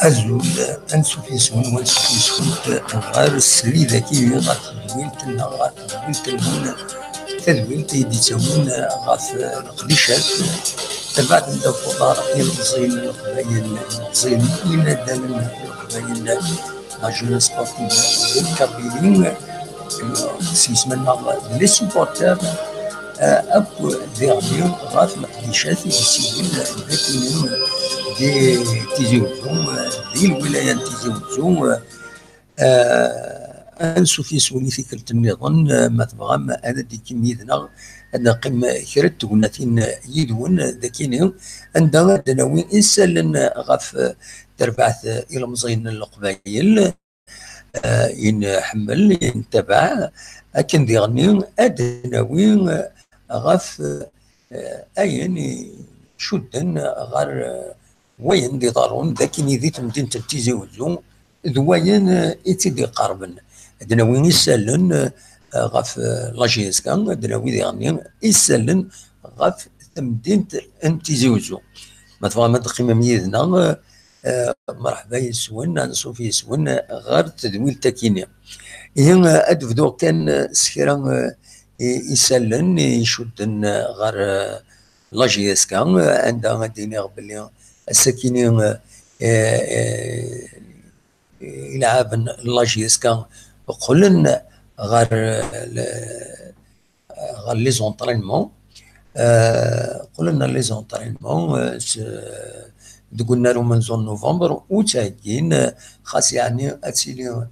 أزول أنسوفيسون وانسوفيسون غار السري ذكي غاف دوينتنا غاف دوينتنا تدوين تيدي تسوين غاف القديشات تبعت ندا فضار يلزين القبايل يلزين من الدلم القبايل لا جون سبورتيف الكابيلين سيسمنا لي سوبورتر أكو ديربيون غاف القديشات يسوين ذاكيين دي تيزيوزون دي الولايات تيزيوزون أنسو في سوني فكرة النظام ما تبغى أنا دي كميدنا أنا قم كرت ونثين يدون ذاكينهم عندنا دناوين إنسان غاف تربعث إلى مزين القبايل إن حمل ينتبع أكن ديغنين أدناوين غاف أين شدن غير وين دي ضارون ذاكيني ذي تمدين تلتيزي وزون ذوين إتيدي قاربن دناوين يسالن غاف لاجيسكان دناوين ديغنين يسالن غاف تمدين تلتيزي وزون مثلا ما تقيمة ميزنا مرحبا يسون نصوفي يسون غير تدويل تاكيني هنا أدفدو كان سكرا يسالن يشدن غير لاجيسكان عندها ديني غبلي السكينين يلعبن لاجيسكان قلن غير لي زونطرينمون قلنا لي زونطرينمون قلنا له من زون نوفمبر وتاكين خاص يعني اتسيلين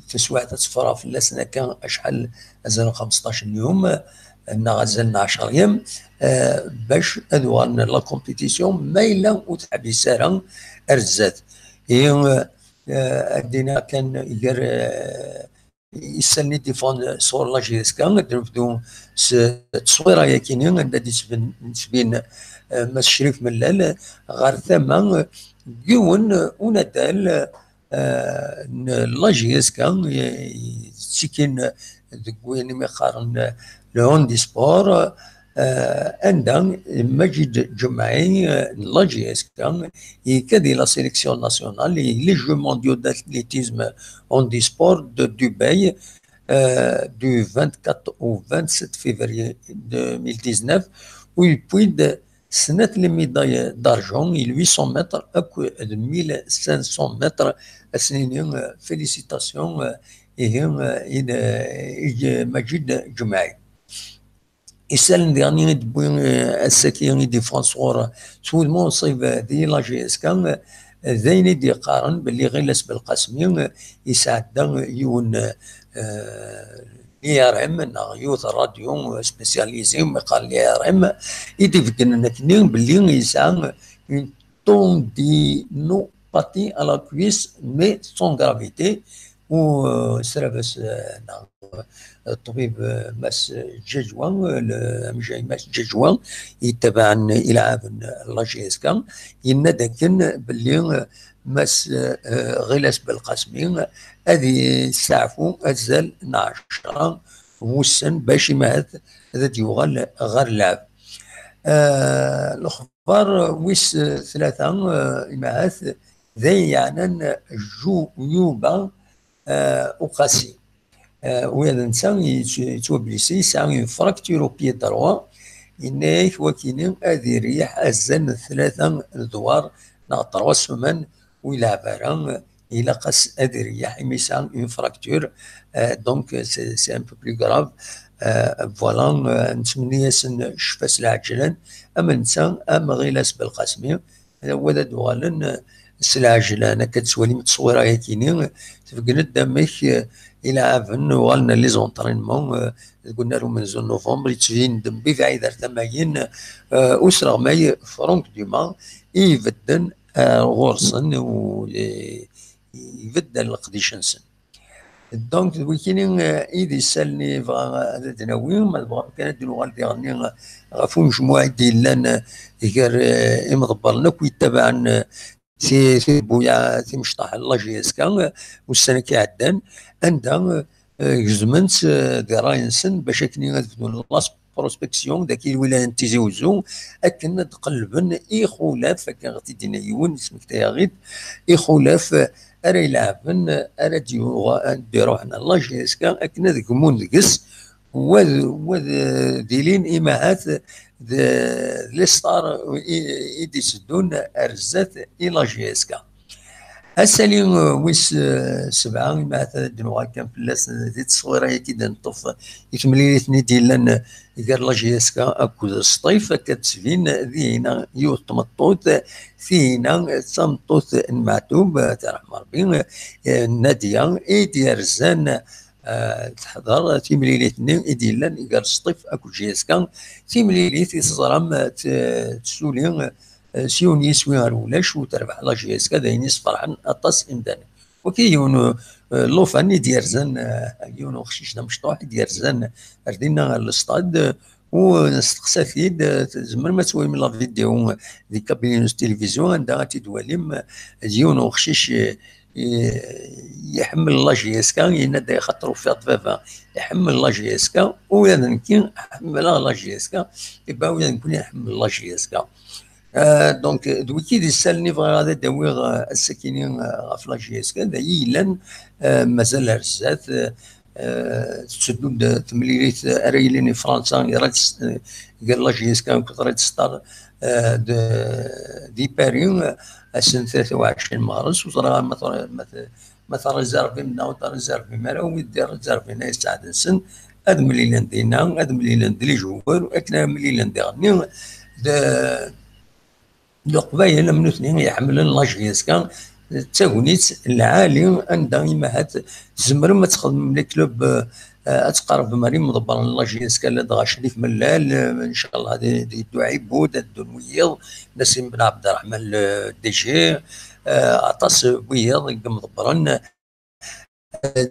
تسوع تصفرا في اللسنه كان اشحال ازال 15 يوم غزلنا 10 ايام باش ادوان لا كومبيتيسيون مايله وتحبي ساره ارزات ادينا كان يدير يسالني ديفون صور لاجيسكا نبدو التصويره ياكينين غادي تبين مس شريف ملال غير ثما يون ونادال لاجيسكا سكين وين ما قارن لهوندي سبور عندنا مجد جمعي لاجيسكا يكادي لا سيليكسيون ناسيونال لي جو مونديو d'athlétisme هوندي سبور دو دبي du 24 au 27 février 2019 ويبويد سنة لي ميداي دارجون 800 متر اكو 1500 متر سنين فيليسيتاسيون مجد جمعي يسال ديرني دبوين الساكيين دي فرانسوار سول منصب دي لاجيسكا ذاين دي قارن باللي غلس بالقسمين يساعد يون اي ار ام يوث راديو سبيسياليزي قال لي ار ام يدي فكنا كنين باللي يساعد اون توندينوباتي على كويس مي سون غرافيتي و سرابس الطبيب ماس جاجوان مجاي ماس جاجوان يتبع يلعب لاجيسكا ينادكن باللي ماس غلاس بالقاسمين هذه سعفو ازال 10 موسن باش يمات هذا يوغل غير لعب الاخبار ويس ثلاثه يمات ذي يعني يوبا وقاسي وهذا الانسان يتوبليسي يسعى فراكتور بيي دروا انك وكينين هذه ريح الزن ثلاثه ادوار نا 3 سمان ويلعب راه الى قاس هذه ريح يسعى اون فراكتور دونك سي ان بو بلو غراف فوالا نتمنى ياسن شفاس العجلان اما الانسان اما غيلاس بالقاسمي هو هذا دوالن العجلان كتسوالي متصوره ياكينين تفقد دمك الى عافن وغالنا لي زونطرينمون قلنا له من زون نوفمبر يتفين دمبي في عيدار ثماين اسره ماي فرونك دوما يبدن غورسن و يبدل القديشنسن دونك ويكينين ايدي سالني فغا دناوين ما بغا كانت الوغال ديالنا غافو مجموعه ديال لان غير مضبرنا ويتبعن سي بويا سي مشطح لاجيسكا والسنه كي عدان عندها جزمنت دي راينسن باش كني غتبدو لاس بروسبكسيون داك الولايه تيزي وزو اكن تقلبن اي خلاف كان غتي دينا يون اسمك تاغيد اي خلاف ارا يلعبن ارا ديرو حنا لاجيسكا اكن ذك مون دكس و ديلين ايماعات لي ستار يديسدون ارزات الى جيسكا اسالي ويس سبعه مع دنوغا كان فلاس ديت الصغيره كي نطف يتمليتني ديال قال لا جيسكا اكو الصيف كتسفين ذينا يوث تمطوط فينا تمطوط المعتوب تاع رحمه ربي ناديه ايدي رزان تحضر تيمليليتني يديلن قال الصيف اكو جيسكا تيمليليت يصرم تسولي سيوني سوير ولاش وتربح لا جيسكا داين يصفرحن اطاس امدان وكي يونو لوفاني ديرزن يونو خشيشنا مشطوح ديرزن ردينا الاستاد ونستقسى فيد زمر ما تسوي من لا فيديو دي كابينوس تلفزيون عندها تدواليم يونو خشيش يحمل لا جيسكا ينادى يخطروا في طفافه يحمل لا جيسكا ويانا نكين حمل لا جيسكا يبقى ويانا نكون يحمل لا جيسكا دونك دوكي دي سالني بغا غادا داويغ الساكنين غاف لا جيسكا دا يلان مازال رزات تسدود تمليليت اريليني فرنسا قال لا جيسكا كنت راه تستار دي باري السنه 23 مارس وصرا مثلا ريزيرفي منا وطا ريزيرفي مالا ويدير ريزيرفي ناس سعد السن هاد مليلان دينا هاد مليلان دي لي جوار واكنا مليلان دي غني القبائل من اثنين يحملون لاجيسكا تاغونيت العالي عندها يمهات زمر ما تخدم لي كلوب اتقرب ماري مدبر لاجيسكا لا شريف ملال ان شاء الله هذه دعيبود الدنويض نسيم بن عبد الرحمن دي جي عطاس بويض مدبرن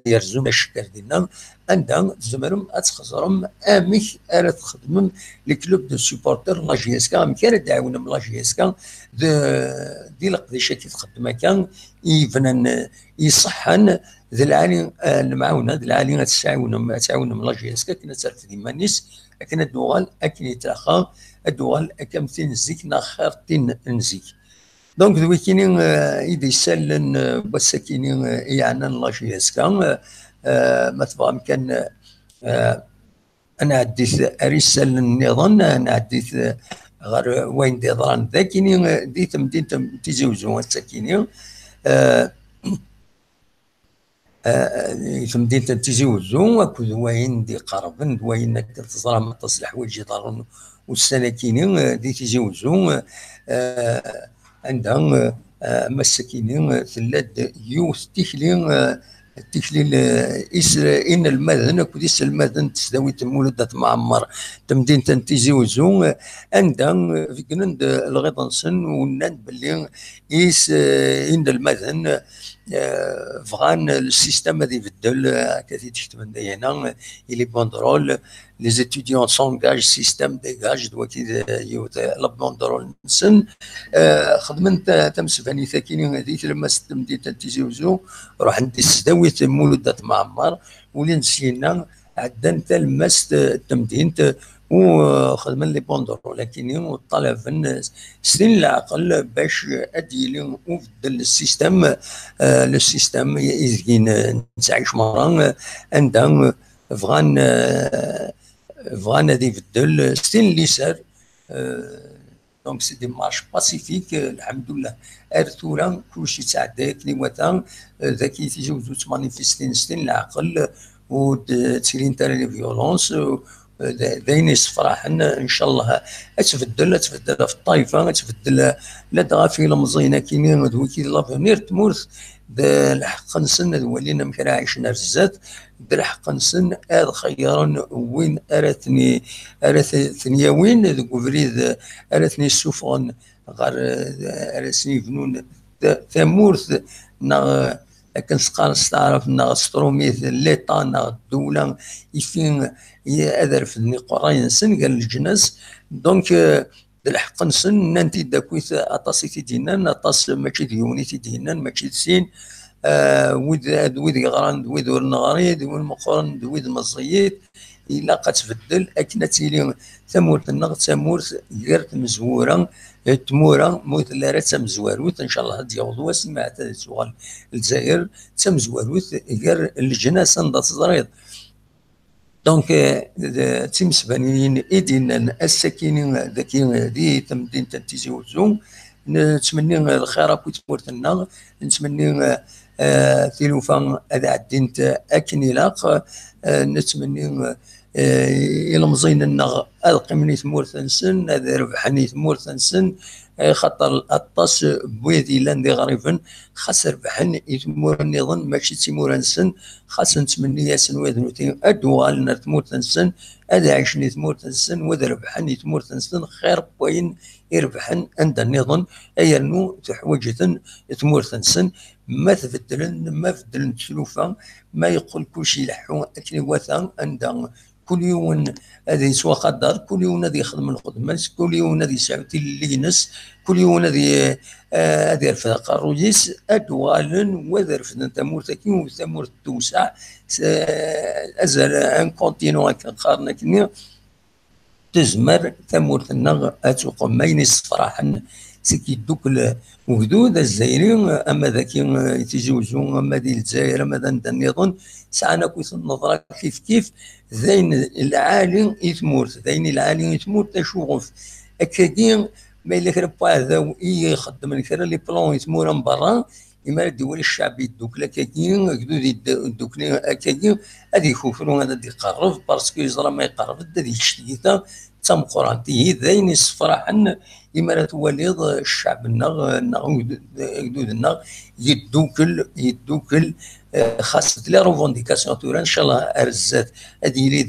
يرزوم الشكر ديالنا عندها زمرهم اتخزرهم امك ارا تخدمهم لي كلوب دو سوبورتر لا جي اس كا مكان تعاونهم لا جي اس كا دي القديشه كي تخدم كان يفنن يصحن ذا العالي المعاونه ذا العالي تعاونهم لا جي اس كا كنا ترفد مانيس لكن الدوغال اكن يتراخى الدوغال كمثل نزيك ناخرتين نزيك دونك دويكيني إذا سالن بسكيني يعني لا جي اس كا ما تبغى كان انا عديت ارسال النظام انا عديت غير وين دي ضران ذاكيني ديت مدينه تيزوزو الساكيني في مدينه تيزوزو اكو وين دي قربن وين كتصرا ما تصلح وجه دارون والسناكيني دي تيزوزو عندهم مساكين ثلاث يوث تكلي إن المدن كوديس المدن تسداوي تمولدة معمر تمدين تنتيزي وزو عندهم في كنند الغيطنسن وناد باللي إن المدن فغان السيستم هذا يبدل كثير تكتب هنا إلي بوندرول لي زيتيديون سونغاج سيستم ديغاج دوكي يوت لا بوندرول نسن خدمت تمسفاني ثاكيني هذيك لما ستمدي تنتيزي وزو روح ندي سداوي مولدة معمر ولي نسينا عدن تلمست التمدين وخدم لي بوندرو لكن وطلب سنين العقل باش اديلي وبدل السيستم السيستم يزكين نتعيش مرة عندهم فغان هذه بدل سنين اللي سار دونك سي دي مارش باسيفيك الحمد لله ارثورا كلشي تعدى كلمه ذاك يتجاوزوا مانيفيستين سنين العقل وتسيرين تاع لي فيولونس داين يصفراحن ان شاء الله تبدل في الطائفه تبدل لا دغافي مزينه كاينين دوكي لافونير تمورث الحق نسن ولينا مكراعيش نرزات بالحق نسن هذا خيرا وين ارثني وين ذوك فريد ارثني السفن غير ارثني فنون ثمورث نا كنسقال استعرف نا ستروميث ليطا نا الدوله يفين اذر في قراين سن قال الجناس دونك الحق نسن نانتي داكويت اطاسيتي دينان اطاس ماشي ديونيتي دينان ماشي سين ويد يغران ويد ورنغريد والمقرن ويد مزيت الا قتبدل اكن تيلي ثمورت النغ ثمورت غير مزوره تموره موت لا راه تمزواروت ان شاء الله هاد يوض واسمع حتى سؤال الجزائر تمزواروت غير الجناس نض تزريض دونك تيمسبانين ايدينا الساكنين ذاكي دي تمدين تنتيزي وزوم نتمنى الخير كنت مورتنا نتمنى تيلوفان هذا عدينت اكن يلاق نتمنى الى مزين النغ القمني ثمورث نسن هذا ربحني ثمورث نسن خاطر الاطاس بويدي لاندي غريبا خاص ربحن يثمور النظام ماشي تيمور نسن خاص نتمنى ياسن وذنوتي ادوال ثمورث نسن هذا عيشني ثمورث نسن وذا ربحني ثمورث نسن خير وين يربحن عند النظام ايرنو تحوجة ثمورث نسن ما تبدلن ما بدلن تلوفا ما يقول كل شيء لحو اكني وثان عند كل يوم هذا يسوى قدر كل يوم هذا يخدم الخدمة كل يوم هذا يسعوتي اللينس كل يوم هذا هذا يرفق الرئيس أدوال وذا رفضن تمور تكين وتمور توسع أزال أن كونتينو كنقارن كني تزمر تمور النغ أتوقع ما ينصفراحن سكي دوك وجدود الجزائريين اما ذاك يتجوزون اما ديال الجزائر اما النظام ساعنا كويس النظره كيف ذين العالي يتمورت ذين العالي يتمورت تشوف اكادين ما الا كان هذا يخدم الكرا لي بلون يتمور من برا اما الدول الشعبيه دوك لاكادين جدود دوك اكادين هذه يخوفون هذا يقرب باسكو يزرى ما يقرب هذه الشتيته تم قرانتي ذين الصفراحن إمارة وليض الشعب جدود النغ يدوكل خاصة لي روفونديكاسيون تورا ان شاء الله ارزات هذه لي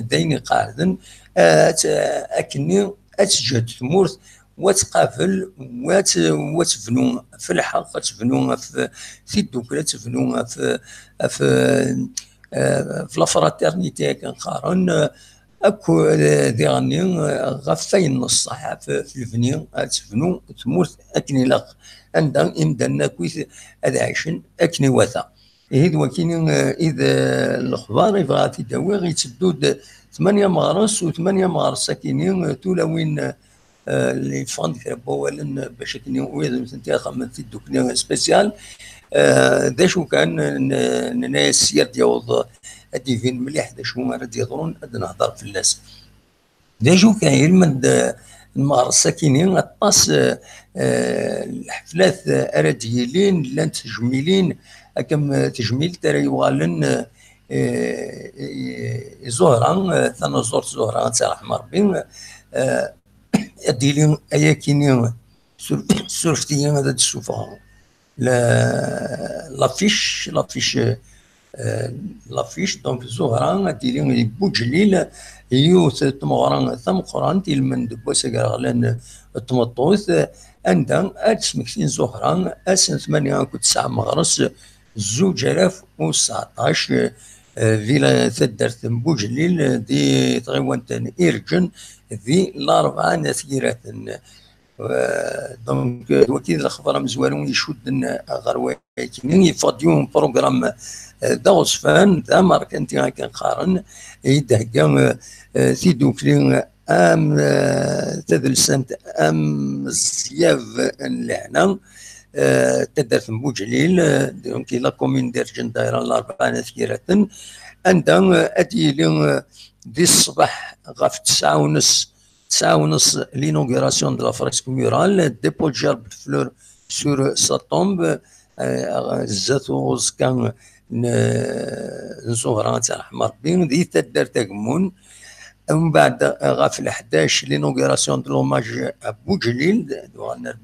داين قاعدن اكني اتجهد ثمورث وتقافل وتبنو في الحق تبنو في الدوكله تبنو في لافراترنيتي كنقارن اكو ديغني غفاين الصحة في الفني تفنو تموت اكني لاق عندها امدنا كويس هذا عايشين اكني وثا هيد وكاين اذا الاخبار يبغى تداوي غيتسدود 8 مغرس و8 مغرس ساكنين تولاوين اللي فاند كربوالن باش كني ويد انت خممت الدكني سبيسيال دا شو كان الناس ديال هادي فين مليح دا شو راه يهضرون نهضر في الناس دا شو كاين من المغرب ساكنين الطاس الحفلات اراجيلين لان تجميلين كم تجميل ترى يوالن زهران ثنا زورت زهران تاع احمر بين اديلين اياكينين سورفتيين هذا تشوفها لافيش دونك زهران ديالي بوجليل يوث تمغران ثم قران ديال من دبوس غلان التمطوث عندها اسمكتين زهران اسن 8 9 مغرس 2019 فيلا تدرت بوجليل دي تغيوان إيرجن ذي الأربعة نثيرات دونك وكيل الأخبار مزوالون يشد غرويكين يفضيون بروغرام دوصفان ذا ماركنتي كنقارن يدهكا تيدوكلين ام تدلسنت ام زياف لهنا تدرت بوجليل دونك لا كومين ديرجن دايره الاربعه نثيرات عندها اتيلين دي الصباح غاف 9:30 لينوغيراسيون دو لا فريسك مورال ديبو جرب فلور سور سا تومب زاتو كان زهران تاع احمر بين دي تدار تاكمون ومن بعد غاف 11 لينوغيراسيون دو لوماج بوجليل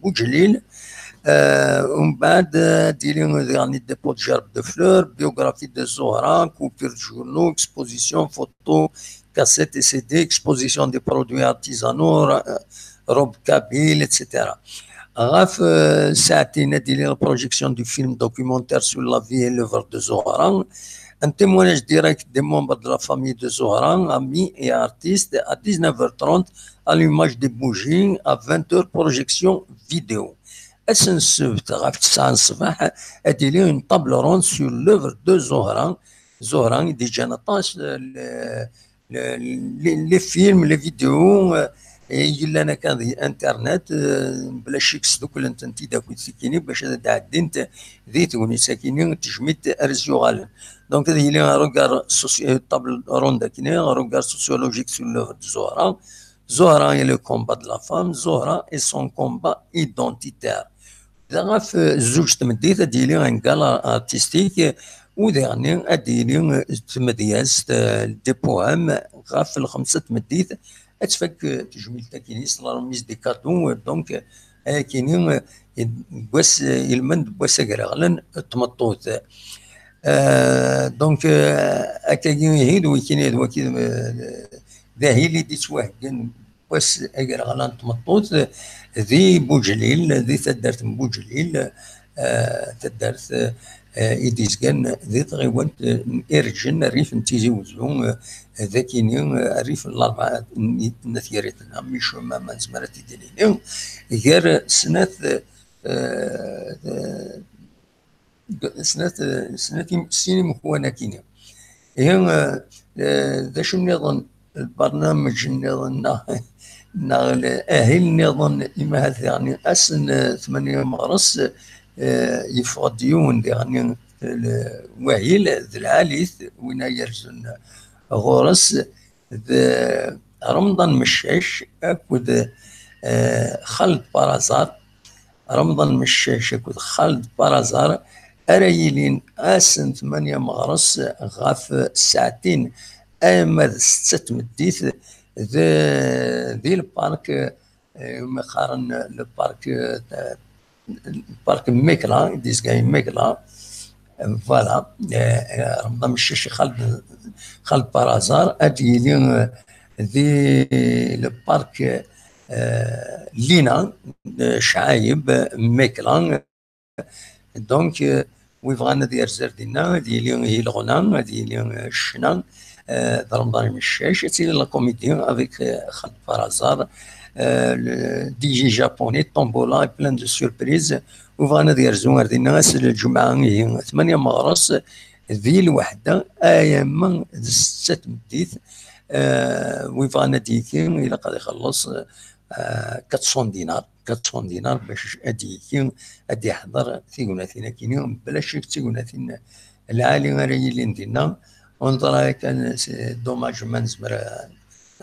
بوجليل ومن بعد ديرين يعني ديبو جرب دو فلور بيوغرافي دو زهران كوبير جورنو اكسبوزيسيون فوتو كاسيت CD, exposition des produits artisanaux, robe kabyle, etc. غاف ساعتين ديال البروجيكسيون دو فيلم دوكيومونتير سور لا في اي لوفر دو زهران. Un témoignage direct des membres de la famille de Zohran, amis et artistes, à 19h30, allumage des bougies, à 20h, projection vidéo. السبت غاف 9 الصباح ادير une table ronde sur l'œuvre de Zohran. Zohran déjà نطاش les films, les vidéos. إلا أنا كان ذي انترنت بلا شيكس دوك انت داك سكيني باش تعدي انت ذي توني ساكيني تجميت ارزيوغال. دونك هذه لي روغار طابل روندا كيني روغار سوسيولوجيك سور لوفر دو زهرة. زهرة هي لو كومبا دو لا فام، زهرة اي سون كومبا ايدونتيتير. غاف زوج تمديت ديالي ان كالا ارتستيك وديرني اديلي تمدياس دي بوام غاف الخمسه تمديت اتفك تجميل تاكيني صلا ميز دي كاتو. دونك كاينين بواس المند بواس كراغلن تمطوط. دونك اكاين هيد وكاين هيد وكاين ذا هي اللي ديت واحد بواس كراغلن تمطوط ذي بوجليل ذي تدارت بوجليل تدارت إديسكان ذي تغيوانت إرجن الريف نتيجي وزون ذاكيني الريف الأربعة نثيرتنا مش ما زمرت ديالي غير سنة سنة مكونة كينيا. هي ذا شو نظن البرنامج نظن أهل نظن إما هذا يعني أسن 8 مغرس يفضيون يعني وهيل ذي العاليث وين يرزن غورس رمضان مشاش أكود خالد بارازار. رمضان مشاش أكود خالد بارازار أرايلين أسن 8 مغرس غاف ساعتين أما 6 مديث ذي البارك مقارن البارك ميكلا ديسكاي ميكلا. فوالا رمضان مشاشي خالد بارازار اديلي ذي البارك لينا شعايب ميكلا. دونك ويبغانا ديال زردينا ديالي هي الغنى ديالي الشنا رمضان مشاش تي لا كوميدي افيك خالد بارازار دي جي جابوني طومبولا بلان دو سوربريز. وفانا ديال زوار ديال الناس الجمعه هي 8 مغرس ذي الوحده ايام 6 مديث. وفانا ديكي الى قد يخلص 400 دينار 400 دينار باش اديكي ادي يحضر تيقولاتينا كاينين بلا شك تيقولاتينا العالي راهي اللي ندينا ونظرا كان دوماج ما نزمر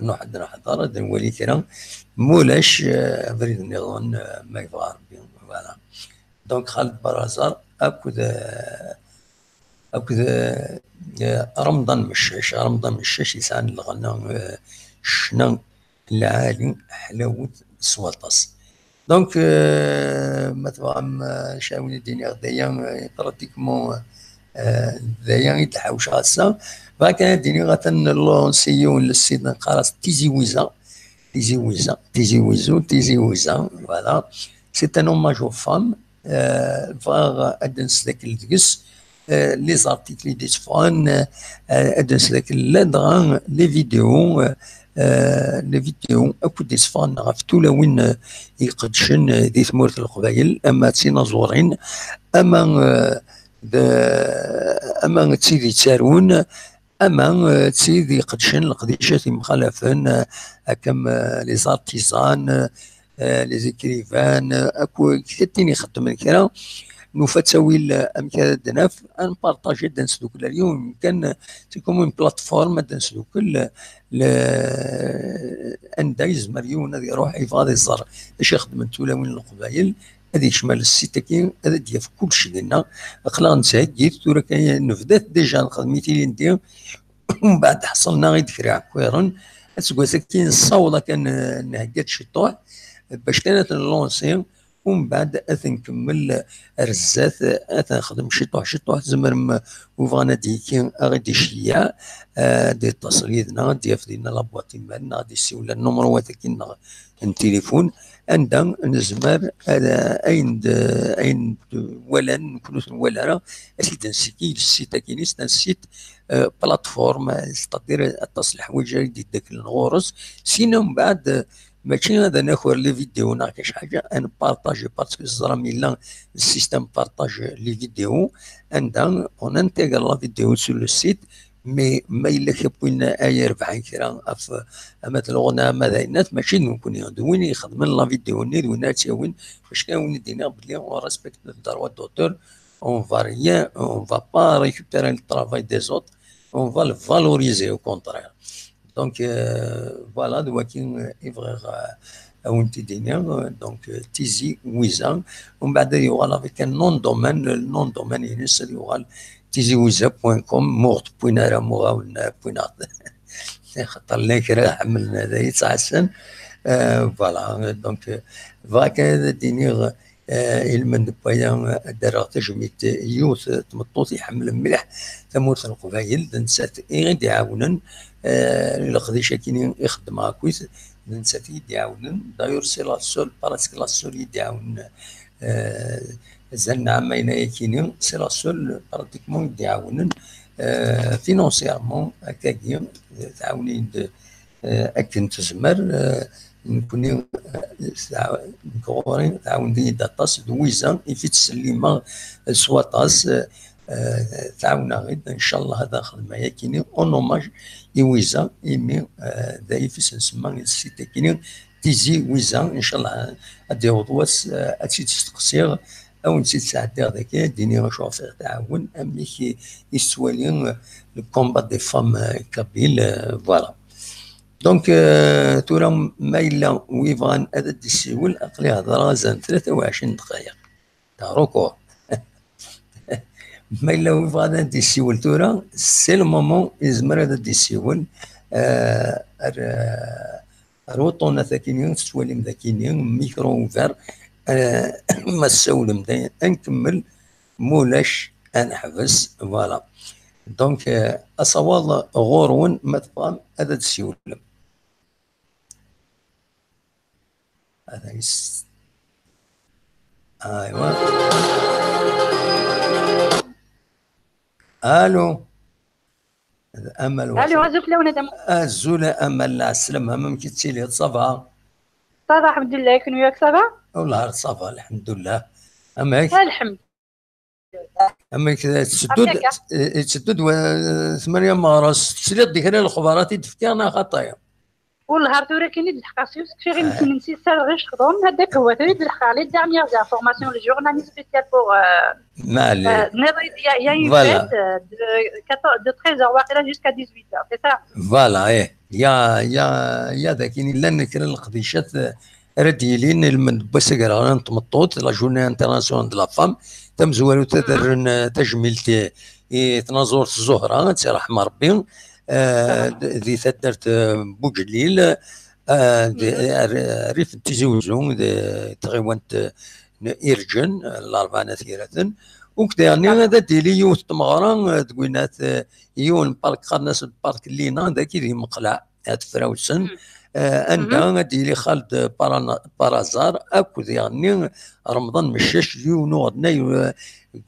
نوحد نحضر نولي كرا مولاش بريد النظام ما يبغى ربي. فوالا دونك خالد بارازار اكد رمضان مشاش يسعن الغنى شنا العالي حلاوة سواطاس. دونك مثلا شاوني ديني غدايا براتيكمون دايا يتحوش غاسا فكان ديني غاتن لونسيون للسيد نقراس تيزي ويزا. فوالا سي ان اوماج او فام فاغ ادنس ذاك الدقس لي زارتيكل لي ديتفان ادنس ذاك اللادغان لي فيديو اكو ديسفان غاف تولا وين يقدشن ذي ثمورة القبايل اما تينازورين اما تسيدي تسارون اما تسيدي قدشن القديشات مخالفين كم لي زارتيزان لي زيكريفان اكو كثيرين يخدم الكرا نفتاوي امكان دناف ان بارطاجي دنس دوك اليوم كان تكون بلاتفورم دنس دوك اندايز مريون هذه يروح يفاضي الزر باش يخدم التولاوين القبايل هذه شمال السيتاكين هذا ديال في كل شيء ديالنا خلا نتهجيت تورا كاين نفذات ديجا الخدميتي اللي ندير ومن بعد حصلنا غير دكري عكويرن تسكوا كاين الصوله كان نهجات شي طوح باش كانت اللونسي ومن بعد اثنكمل رزات اثنخدم شطوح زمر وفغانا ديكي غادي شيا دي التصريدنا دي فدينا لابواطي مالنا غادي سيولا النمرو واتكينا التليفون عندنا نزمر اين ولا نكونوا ولا اسيد نسيكي السيت كينيس نسيت بلاتفورم تقدر التصليح وجه ديك الغرز سينا من بعد ماشي هذا ناخذ لي فيديو ناقش حاجه انا بارطاجي باسكو الزرامي لا السيستم بارطاج لي فيديو عندنا اون انتيغر لا فيديو سور لو سيت مي ما الا كيبوينا اي 40 كرا مثلا الغنى ماذا ماشي نكون وين يخدم لا فيديو نيد وين تاوين فاش كان دينا بلي اون ريسبكت الدروا دوتور اون فا ريان اون فا با ريكوبيري الترافاي دي زوت اون فا لو فالوريزي او كونترير دونك فوالا دواكي افغيغ اونتي دينيا دونك تيزي ويزا ومن بعد يوغال افيك نون دومين النون دومين ينسى يوغال تيزي ويزا بوين كوم مورت بوين ارا موغا ولا بوين خاطر لا كرا حملنا هذا يتعسن فوالا دونك فاك دينيغ المن بايا دار تجميت يوث تمطوط يحمل ملح تموت القبايل نسات غير يعاونن القضيشه كاين يخدم هاكويس نسات يعاونن داير سي لا سول باراسك لا سول يدعون زلنا عمينا كاينين سي لا سول براتيكمون يدعونن فينونسيرمون هكاكيا تعاونين اكن تزمر نكوني نكورين تعاوني داطاس دويزا في تسليمه سواطاس تعاونا غير ان شاء الله هذا خدمه كاينين اون اوماج يويزا ايمي داي في نسمى السيت كاينين تيزي ويزا ان شاء الله هادي غدواس هادشي تستقصير او نسيت ساعتي هذاك ديني غنشوف تعاون امي يسوالين لو كومبا دي فام كابيل فوالا دونك تورا ما الا ويفغان هذا السيول اقلي هضره زان 23 دقائق تاع روكور ما الا ويفغان هذا السيول تورا سي لو مومون يزمر هذا السيول روطونا ثاكينين سواليم ذاكينين ميكرو اوفر ما السولم دايما نكمل مولاش نحبس فوالا دونك اصوات غورون ما تفهم هذا السيول هذا ايوا الو امل الو زوك لونا الزوله امل السلامه ممكن تسيلي صافا صافا الحمد لله كون وياك صافا والله صافا الحمد لله اماك الحمد اماك تسدد 8 مارس تسليط ديك الخبرات تفكرنا خطايا والله تورا كاين الحق سيوس كي غير يمكن نسيت غير شخدون هذاك هو تريد الحق على ديرنيير انفورماسيون لو جورناليست سبيسيال بور مالي il y a une fête de 13h واقيلا jusqu'à 18h c'est ça فوالا ايه يا ذاك الا نكر القضيشات رديلين المدبسه نتمطوط لا جورني انترناسيونال دو لا فام تم زوالو تدر تجميل تنازور الزهره تي رحمه ربي ذي تدرت بوجليل ريف تزوجون تغيوانت إرجن الأربعة نثيرة وكذا يعني هذا ديلي يوث تمغران تقولنات يون بارك خالناس بارك لينا ذاك اللي مقلع هاد فراوسن عندها ديلي خالد بارازار اكو يعني رمضان مشاش يونو غدنا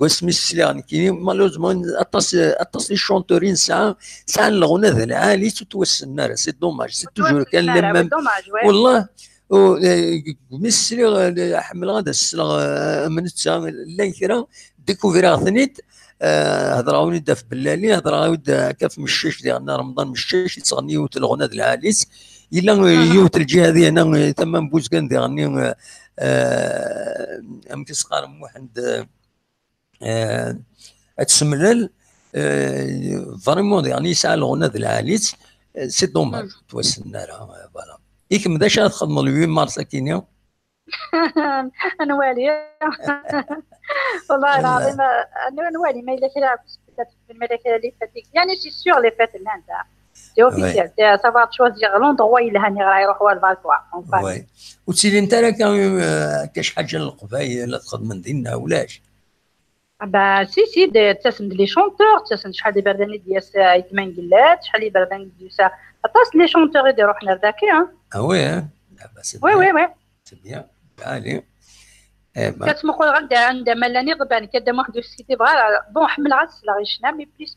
قسمي السلام كاين مالوزمون اتصلي الشونتورين ساعه الغنى ذا العالي تتوسنا سي دوماج سي توجور كان لما والله مسري حمل غدا السلا من لا كرا ديكوفيرا ثنيت هضراوني داف بلالي هضراوني كاف مشاش ديالنا رمضان مشاش يتصغنيو الغنى ذا العاليس الا يوت الجهه هذه انا تمام بوزكان ديالني امكس قارم واحد تسملل فريمون يعني يسعى الغنى ذا العاليت سي دوماج توسلنا لها فوالا ياك مدا شاد تخدموا ل 8 مارس كينيا انا والي والله العظيم انا والي ما الا كلا في الملكه اللي فاتت يعني سي سيغ لي فات اللي انت سي اوفيسيال، سي سافوار تشوازيغ لوندروا اللي هاني راه يروحوا الفالكوا. وي وتسيري انت راه كاش حاجه للقبايل تخدم ديالنا ولاش؟ با سي تسمد لي شونتور، تسمد شحال دي برداني ديال يتمان قلات، شحال دي برداني ديال عطاس لي شونتور يديروا حنا ذاكي. وي لا باس وي وي وي سي بيان. علي كتسمو خويا غدا عندما لاني ضبان كدام واحد السيتي بغا بون حمل غاس لا غيشنا مي بليس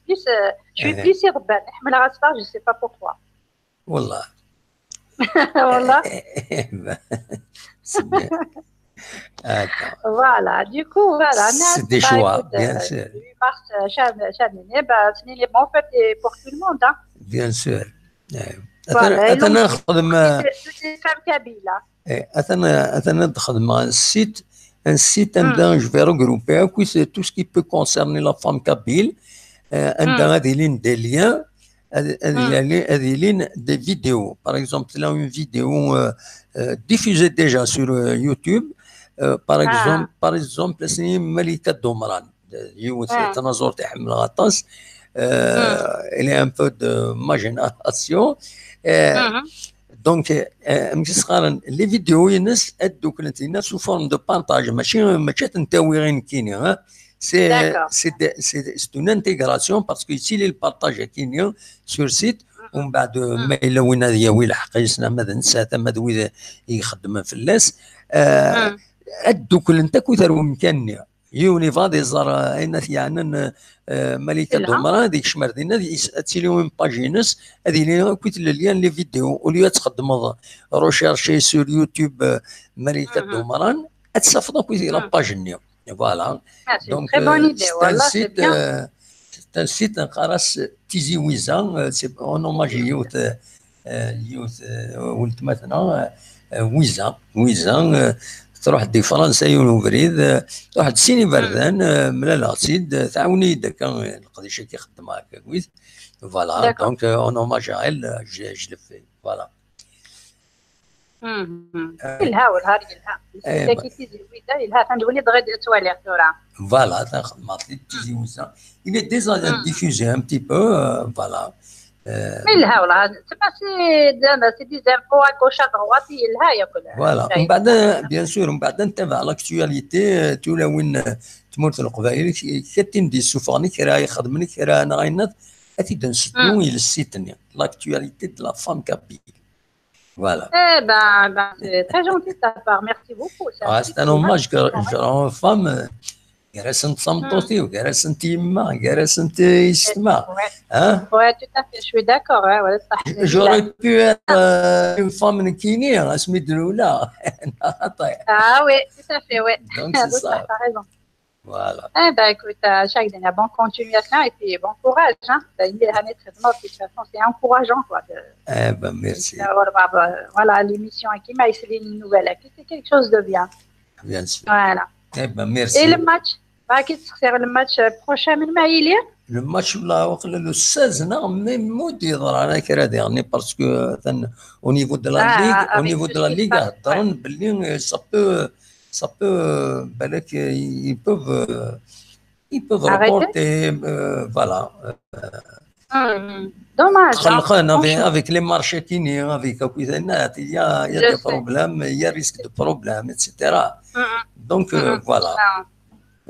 شوي بليسي ضبان حمل غاس لا جو سي با بوركوا والله. والله. سي بيان هكا فوالا ديكو فوالا سي دي شوا بيان سور. مارس شادني با سنين بون فيت بور تو الموند بيان سور. فوالا نخدم فام كابيله أنا نخدم un site عندنا je vais regrouper oui c'est tout ce qui peut concerner la femme kabyle عندنا هذه لين des liens هذه لين des vidéos par exemple là une vidéo diffusée déjà sur YouTube par exemple اسمها ملكة دمران يوث تناظر تحمل غطاس elle est un peu de ma génération دونك ماشي صغار لي فيديو ينس ادو كانت لنا سو فورم دو بارطاج ماشي تنتاوي غير كينيا سي اون انتيغراسيون باسكو يسيلي البارطاج كينيا سور سيت ومن بعد ما الا وين هذه وين الحق يسنا ماذا نسى ما دوي يخدم في اللاس ادو كل انت كثر مكانيا يوني فادي زار اين يعني ملكة دمرة هذيك شمر دينا تسيلي من باجينس هذه اللي كنت ليان لي فيديو وليا تخدم روشيرشي سور يوتيوب ملكة دمران تصفط كويس لا باجينيا فوالا دونك سي سيت قراص تيزي ويزا سي اون اوماج يوث ولد مثلا ويزا تروح دي فرنسا يونوفريد تروح تسيني بردان ملا لاصيد تعاوني داك القضيه كيخدم هكا كويس فوالا دونك اون اوماج عيل جلف فوالا الها الها كي تيزي ويدا الها تندوني دغيا توالي تورا فوالا تخدم تيزي ويزا il est déjà diffusé un petit peu voilà الها والله تما سي دي زانفو ا كوش ا دروات الها ياكل فوالا ومن بعد بيان سور من بعد نتابع لاكتواليتي تولا وين تموت القبائل كاتين دي سوفاني كرا يخدمني كرا انا غينات اتي نسدو الى السيتني لاكتواليتي دو لا فام كابيل فوالا. Ben, c'est très gentil de ta part, merci beaucoup. C'est un hommage que je rends aux femmes. جالسة صمتوتي وجالسة يما جالسة يستمع ها. Ouais, tout à fait, je suis d'accord. Ouais, صح. J'aurais pu être une femme من كينيا اسمي دلولا. Ah oui, tout à fait, ouais. Donc c'est ça. T'as raison. Voilà. Eh ben écoute, chaque année, bonne continuation et puis bon courage. Hein. De toute façon, c'est encourageant quoi. Eh ben merci. Voilà, l'émission qui m'a essayé une nouvelle, c'est quelque chose de bien. Bien sûr. Voilà. Eh ben merci. Et le match? كي تخسر الماتش بروشان من مايليا لو ماتش ولا وقيلا لو 16 نعم مي مود يضر انا كرا ديرني باسكو او نيفو دو لا ليغ او نيفو دو لا ليغ هضرن باللي سا بو بالك يبوف ريبورتي فوالا دوماج خلقنا افيك لي مارشي كيني افيك كويزانات يا دي بروبليم يا ريسك دو بروبليم اتسيتيرا دونك فوالا.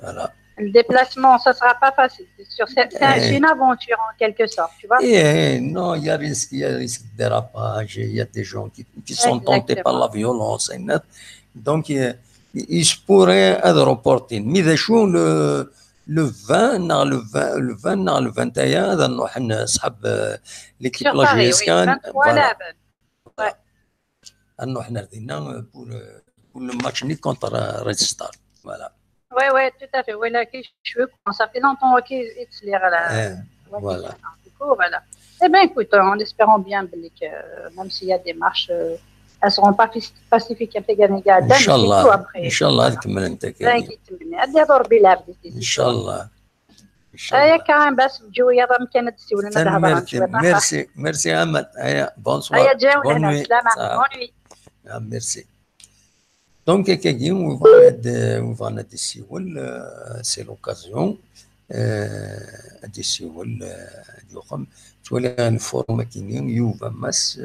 Voilà. Le déplacement, ça ne sera pas facile, c'est sûr. C'est une aventure en quelque sorte, tu vois. Non, il y a risque de dérapage, il y a des gens qui sont tentés par la violence. Donc, ils pourraient être reportés. Mais le 20, le 21, نروح نسحب l'équipe lagiescan. Voilà. نروح نردينا pour le match ni contre Red Star. Voilà. Ouais, tout à fait. Voilà, ça fait longtemps qu'il est là. Voilà. Du coup, voilà. Eh bien, écoute, en espérant bien que même s'il y a des marches, elles ne seront pas pacifiques à Péganiga. Inch'Allah. Inch'Allah, d'abord, Inch'Allah. يا كان بس جوية مكانة تسولنا merci Ahmed. Bonsoir. يا جاونا سلامة. Merci. Donc, quelqu'un où on va c'est l'occasion. ادي سيول يوخم تولي الفورم كاينين يوفا ماس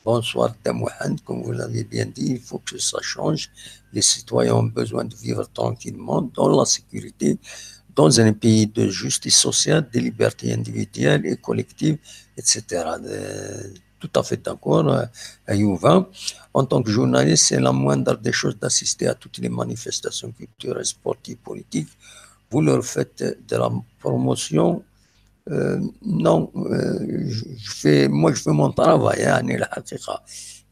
bonsoir Damouhan, comme vous l'avez bien dit, il faut que ça change. Les citoyens ont besoin de vivre tranquillement dans la sécurité, dans un pays de justice sociale, de liberté individuelle et collective, etc. Tout à fait d'accord, Ayouva. En tant que journaliste, c'est la moindre des choses d'assister à toutes les manifestations culturelles, sportives, politiques. Vous leur faites de la promotion. Non, je fais mon travail, يعني الحقيقة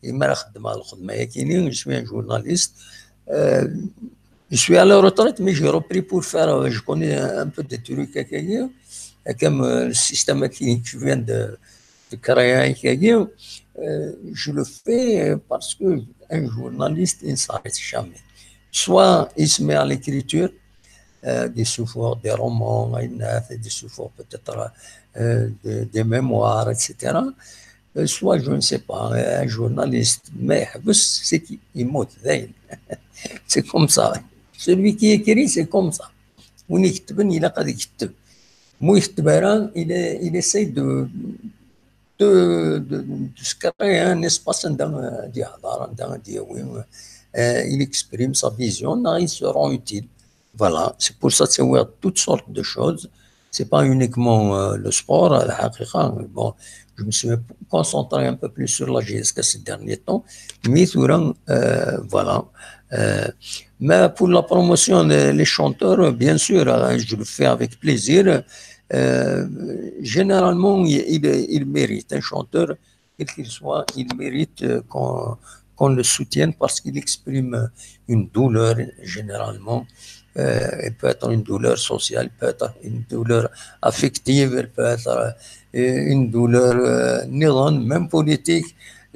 ما نخدم على الخدمة كاينين. Je suis un journaliste. Je suis à la retraite, mais j'ai repris pour faire, je connais un peu des trucs comme le système que tu viens de créer. Je le fais parce que un journaliste, il ne s'arrête jamais. Soit il se met à l'écriture, des sous-formes, des romans, des sous-formes peut-être des mémoires, etc. Soit, je ne sais pas, un journaliste, mais c'est qu'il mote. C'est comme ça. Celui qui écrit, c'est comme ça. Il a pas d'écriture. Il essaie de se créer un espace il exprime sa vision, il se rend utile. Voilà, c'est pour ça que c'est ouvert toutes sortes de choses. C'est pas uniquement le sport, bon, je me suis concentré un peu plus sur la GSK ces derniers temps, mais voilà. Mais pour la promotion des chanteurs, bien sûr, je le fais avec plaisir. Généralement, il mérite, un chanteur, quel qu'il soit, il mérite qu'on le soutienne parce qu'il exprime une douleur généralement. Elle peut être une douleur sociale, elle peut être une douleur affective, elle peut être une douleur même politique.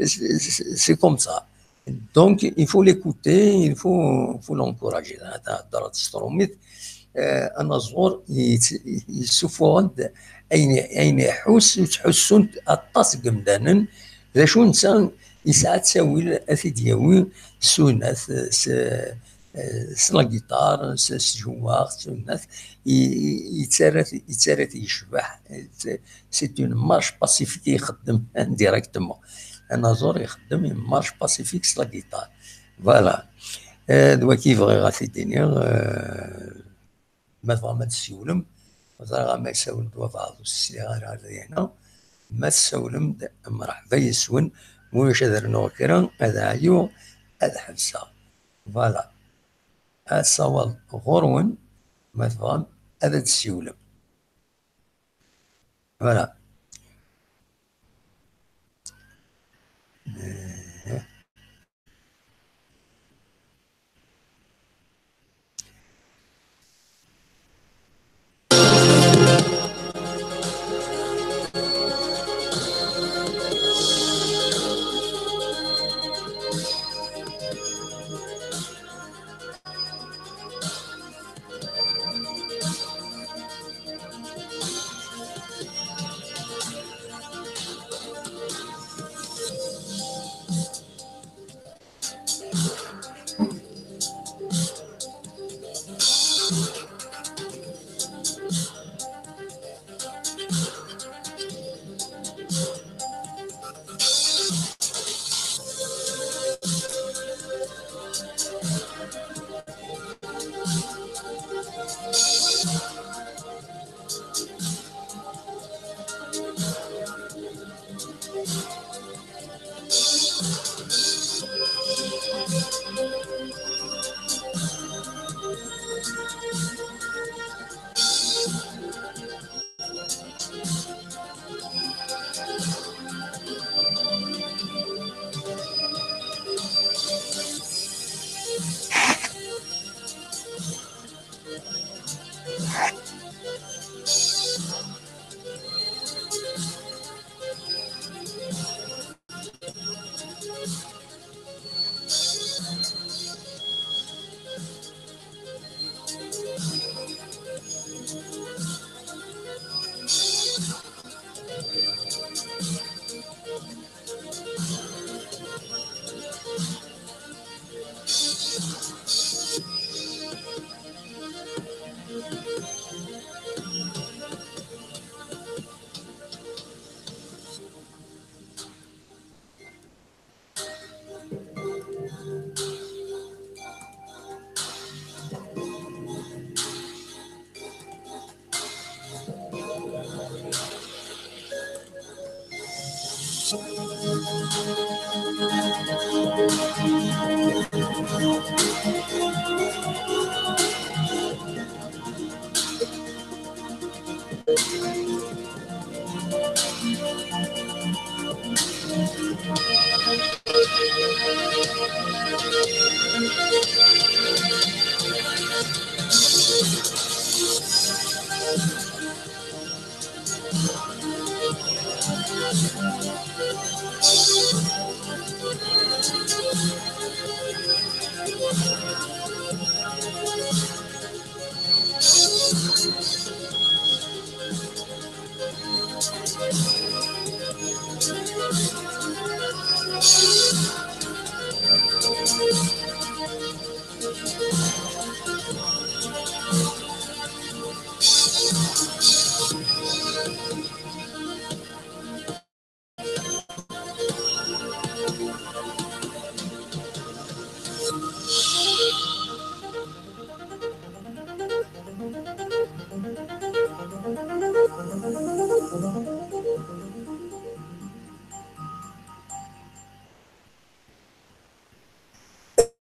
C'est comme ça. Donc, il faut l'écouter, il faut l'encourager. أنا صغور يسوفون أين يحوس وتحسون أطاس قمدانا ذا شو إنسان يساعد تساوي أثيدياوي سوناث سلا جيتار سجواغ سوناث يتسارت يشبح. سي اون مارش باسيفيك يخدم ديريكتومون. أنا زور يخدم مارش باسيفيك سلا جيتار. فوالا دوا كيف غير غاثي دينيغ ما تبغى ما تسولم ما يسولم دوا بعض السيارة هذا هنا ما تسولم مرحبا يسون موش هذا نوكرا هذا عيو هذا حبسة. فوالا هذا صوال غرون ما تبغى هذا تسولم. فوالا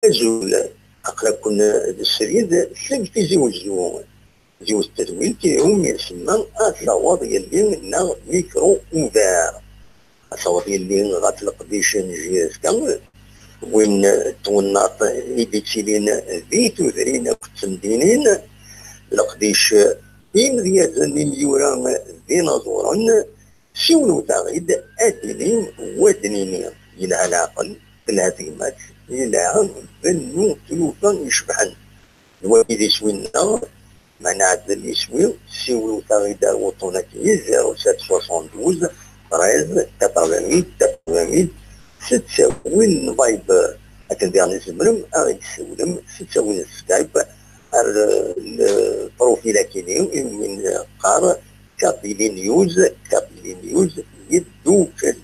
زول أقرب كنا السريد سلك زوج التدوين كيهم يسمى الصواب يلي نا ميكرو اوفير الصواب يلي غتلق ديشان جياز كان وين توناط يديتشيلين فيتو ذرين كتمدينين لقديش إمريازن مليورا ديناصورا سيولو تغيد أدلين ودنينين إلى العقل الهزيمات إلى بنو تلوفا يشبحن الوالد يسوينا معنا عدل يسوي سيولو تغيد الوطنات 0772 13 88 ستساوين فايبر أتندير نزمرم أغيد سولم ستساوين سكايب البروفيل كينيو من قار كابيلي نيوز يدوكل.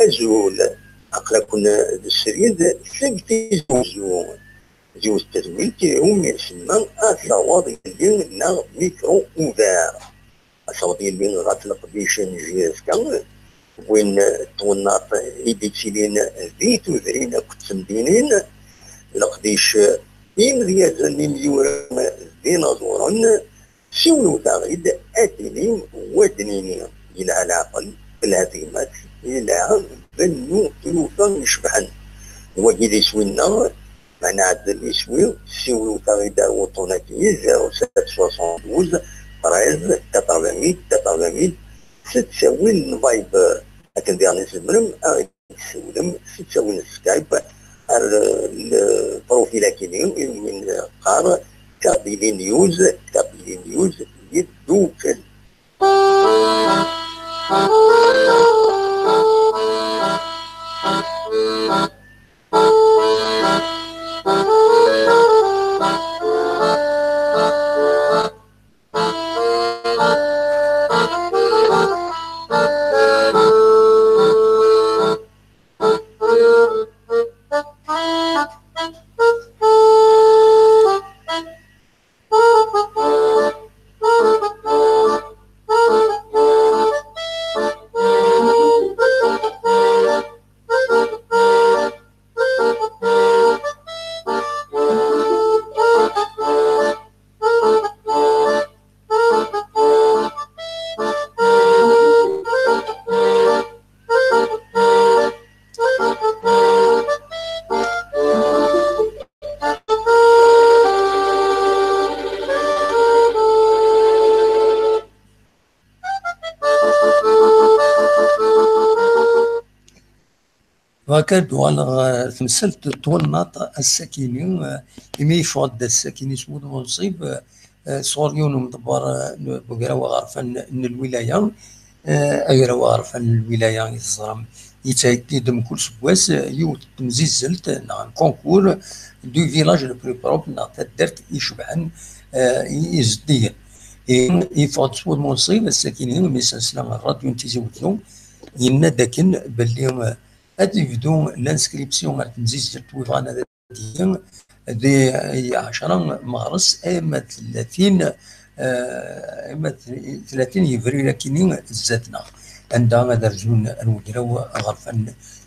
أزول أقلا كنا السريد سبتي جوز التزويد هم يسمى أصوات اللي نا ميكرو أوفار أصوات اللي غاتلق بيشن جيسكا وين توناط إيديتيلين ذي تودرين كتسمدينين لقديش إمريازن مليون ديناصورا سولو تغيد أتنين ودنيني إلى العقل الهزيمات إلى بنو تلوفا يشبحن وجد يسوينا معنا عدل يسوي سولو تغيد وطناتي 0772 13 88 ستساوي الفايبر لكن ديالي نسمرم تسولم ستساوي السكايب البروفيل كيني من قار كابيلي نيوز يدوكل وكاد والغ تمثلت توناط السكيني إمي فض السكيني سمود منصيب صوريون مدبر بقراوة غرفان الولاية أقراوة غرفان الولاية يتزرم يتاكد من كل سبواس يو تمزيزلت نعم كونكور دو فيلاج لو بلو بروب نعم تدرت يشبعن يزديا يفض سمود منصيب السكيني ميسانسلا الراديو نتيزي وتلوم ينا داكن باللي هاد يبدو لانسكريبسيون غير تمزيز التويفان هذا دي 10 مغرس اما 30 يفريل كيني زادنا عندما درجون الوجراو غرفا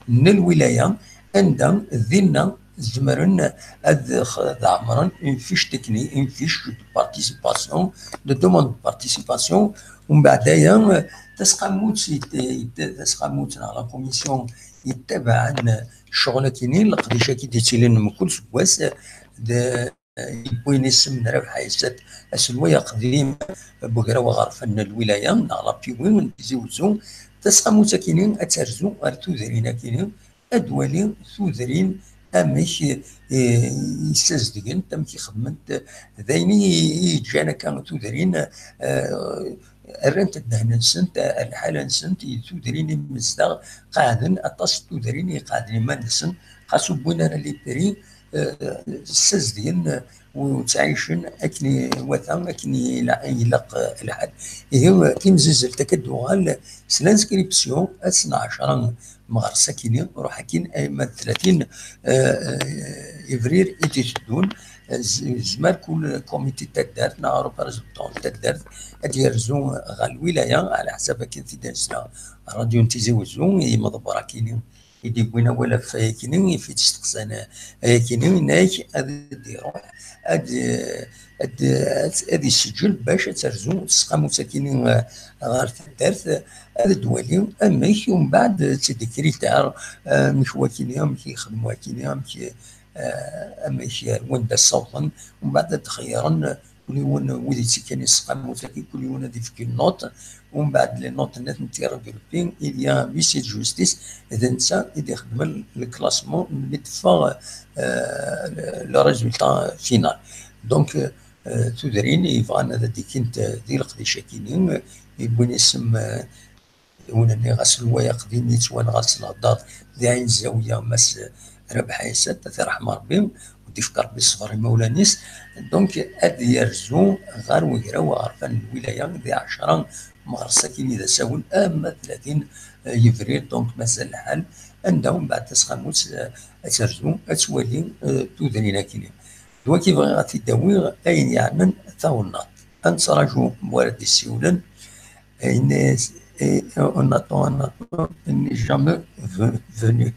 من الولايه عندما ذينا زمرن عمرا اون فيش تكني اون فيش دو بارتيسيباسيون دو دوموند بارتيسيباسيون ومن بعدها تسقموت على لا كوميسيون يتبع عن الشغل كاينين القضيه كي ديتيلين من كل سواس يبوين اسم نرى حيسات اسلويا قديم بوغراوة غرفن الولايه على بيوين من تزوزو تسقى متكينين اترزو ارتو ذرينا كاينين ادوالي ثوذرين امش يستزدقن تم كي خدمت ذايني يجانا كانوا ثوذرين الرنت الدهن نسنت الحالة نسنت تودريني مزدغ قاعدن أطاس تودريني قاعدن ما نسن خاصو بوينا اللي بري السزدين وتعيشن أكني وثان أكني يلق الحد هي كيمزز التكدوغال سلانسكريبسيون 12 مغار ساكنين روح كين أيما 30 إفرير يتجدون زمار كل كوميتي تدارت نعرف برزبطون تدارت أديرزون غال الولاية على حسب كين في درسنا راديو نتيزوزون يمضبرا كينين يدي بوينا ولا في كينين في تستقسانا كينين نايك أدي روح أدي السجل باش ترزون تسقامو ساكنين غار تدارت هذا الدوالي أماك ومن بعد تذكري تاع مش واكينيهم كي يخدموا واكينيهم كي اما وين صوتا ومن بعد تخيرا كل يوم ودي كان يسقم وتاكي كل يوم دي في نوت ومن بعد لي نوت نت نتيرا بين إليا ميسي جوستيس إذا نسى إذا يخدم الكلاسمون اللي تفا لو ريزولتا فينال دونك تدرين يبغى أنا ذا كنت دي القديشة كينين يبون اسم ونني غسل ويقضي نيت وانا غسل الهضار ذي عين الزاوية مس ربح يسد ترحم ربي وتفكر بالصفر مولانيس دونك اد يرزو غير ويقراو عرفان الولايه ذي 10 مغرسه كاين اذا ساول اما 30 يفريل دونك مازال الحال عندهم بعد تسخموس ترزو تولي تودرينا كاينين دوا كيف غادي تداوي اين يعمل ثاونات انصراجو موارد السيولن الناس on attend, il n'est jamais venu.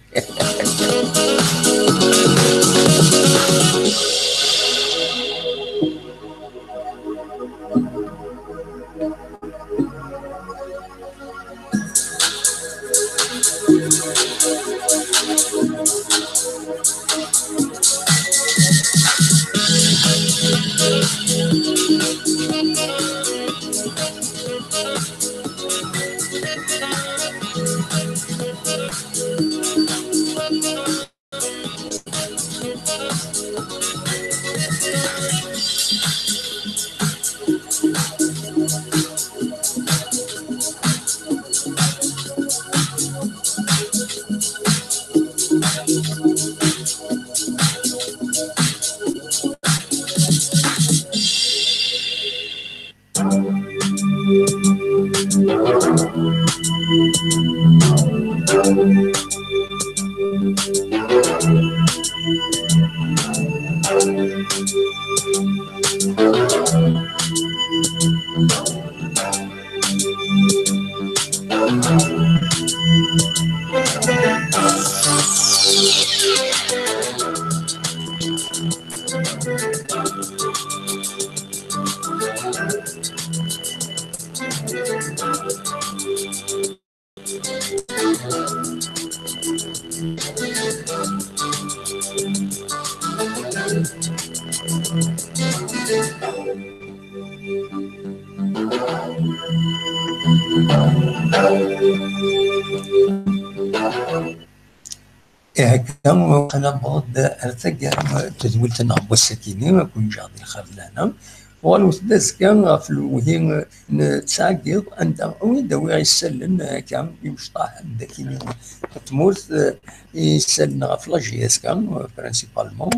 كم أنا بعض أرتجع تزويل تنعم والسكينة ما كن جاضي الخردانة والوثبت كان في الوهين نتساقط أنت ويدوي يسلن كم يمشطح عندك تموت يسلن غفلاجيس كان برينسيبالمون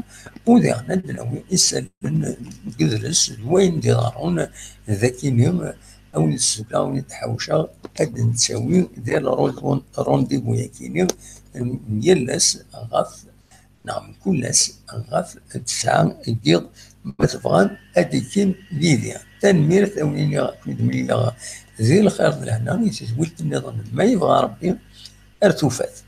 ودينا دناوي يسلن جذرس وين ديرون ذاكينيم أو نسبلا أو نتحوشا قد نساوي ديال رونديفو ياكينيم يلس غف نعم كلس غف تسعة يقيض ما تبغان أديكين ليديا تنمير ثونين مدملية زي الخير لهنا يتزولت النظام ما يبغى ربي ارتوفات